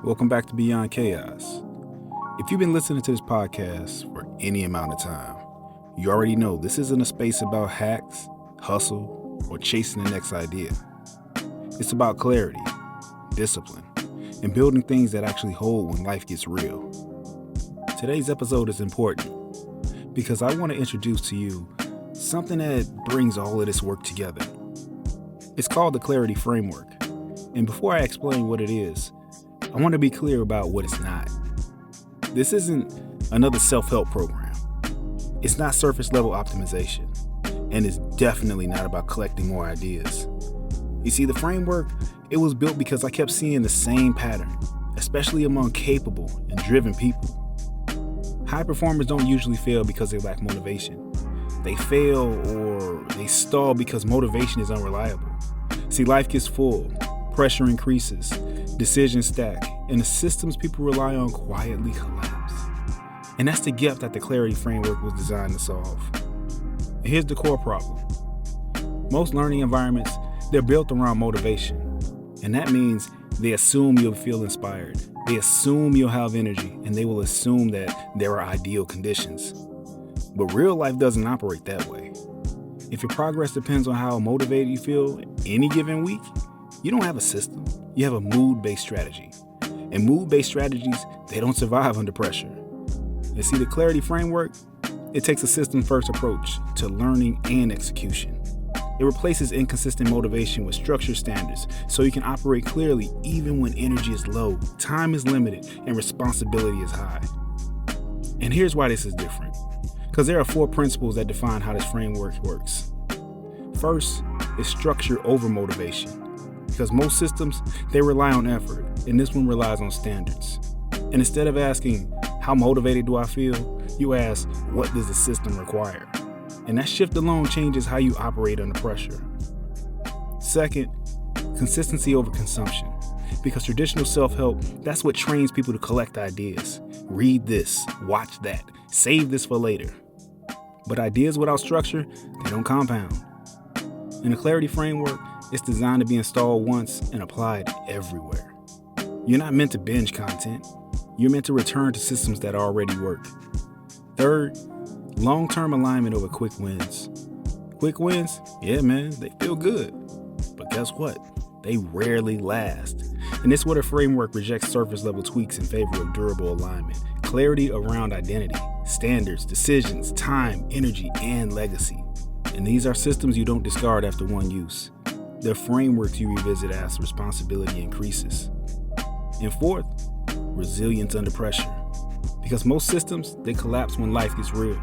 Welcome back to Beyond Chaos. If you've been listening to this podcast for any amount of time, you already know this isn't a space about hacks, hustle, or chasing the next idea. It's about clarity, discipline, and building things that actually hold when life gets real. Today's episode is important because I want to introduce to you something that brings all of this work together. It's called the Clarity Framework. And before I explain what it is, I want to be clear about what it's not. This isn't another self-help program. It's not surface level optimization. And it's definitely not about collecting more ideas. You see, the framework, it was built because I kept seeing the same pattern, especially among capable and driven people. High performers don't usually fail because they lack motivation. They fail or they stall because motivation is unreliable. See, life gets full, pressure increases, decisions stack, and the systems people rely on quietly collapse. And that's the gap that the Clarity Framework was designed to solve. And here's the core problem. Most learning environments, they're built around motivation. And that means they assume you'll feel inspired. They assume you'll have energy, and they will assume that there are ideal conditions. But real life doesn't operate that way. If your progress depends on how motivated you feel any given week, you don't have a system. You have a mood-based strategy. And mood-based strategies, they don't survive under pressure. You see, the Clarity Framework, it takes a system-first approach to learning and execution. It replaces inconsistent motivation with structured standards so you can operate clearly even when energy is low, time is limited, and responsibility is high. And here's why this is different. Because there are 4 principles that define how this framework works. First is structure over motivation. Because most systems, they rely on effort, and this one relies on standards. And instead of asking, how motivated do I feel? You ask, what does the system require? And that shift alone changes how you operate under pressure. Second, consistency over consumption. Because traditional self-help, that's what trains people to collect ideas. Read this, watch that, save this for later. But ideas without structure, they don't compound. In the Clarity Framework, it's designed to be installed once and applied everywhere. You're not meant to binge content. You're meant to return to systems that already work. Third, long-term alignment over quick wins. Quick wins, yeah man, they feel good. But guess what? They rarely last. And this is where the framework rejects surface-level tweaks in favor of durable alignment. Clarity around identity, standards, decisions, time, energy, and legacy. And these are systems you don't discard after one use. They're frameworks you revisit as responsibility increases. And fourth, resilience under pressure. Because most systems, they collapse when life gets real.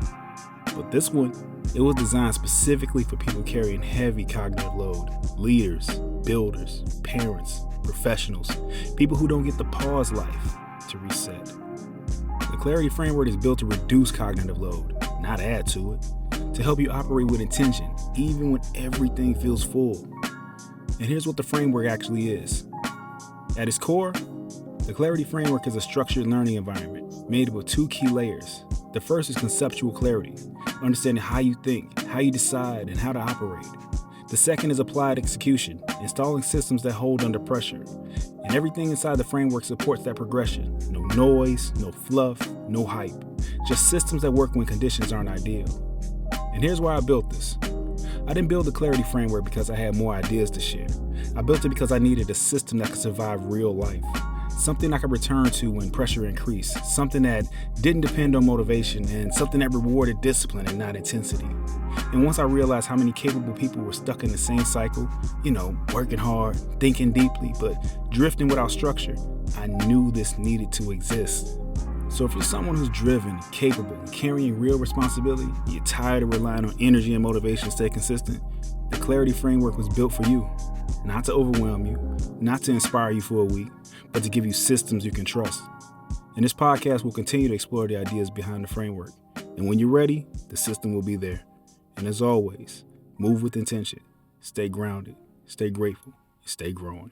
But this one, it was designed specifically for people carrying heavy cognitive load. Leaders, builders, parents, professionals, people who don't get to pause life to reset. The Clarity Framework is built to reduce cognitive load, not add to it, to help you operate with intention, even when everything feels full. And here's what the framework actually is. At its core, the Clarity Framework is a structured learning environment made up of 2 key layers. The first is conceptual clarity, understanding how you think, how you decide, and how to operate. The second is applied execution, installing systems that hold under pressure. And everything inside the framework supports that progression. No noise, no fluff, no hype. Just systems that work when conditions aren't ideal. And here's why I built this. I didn't build the Clarity Framework because I had more ideas to share. I built it because I needed a system that could survive real life. Something I could return to when pressure increased. Something that didn't depend on motivation and something that rewarded discipline and not intensity. And once I realized how many capable people were stuck in the same cycle, working hard, thinking deeply, but drifting without structure, I knew this needed to exist. So if you're someone who's driven, capable, and carrying real responsibility, you're tired of relying on energy and motivation to stay consistent, the Clarity Framework was built for you. Not to overwhelm you, not to inspire you for a week, but to give you systems you can trust. And this podcast will continue to explore the ideas behind the framework. And when you're ready, the system will be there. And as always, move with intention, stay grounded, stay grateful, and stay growing.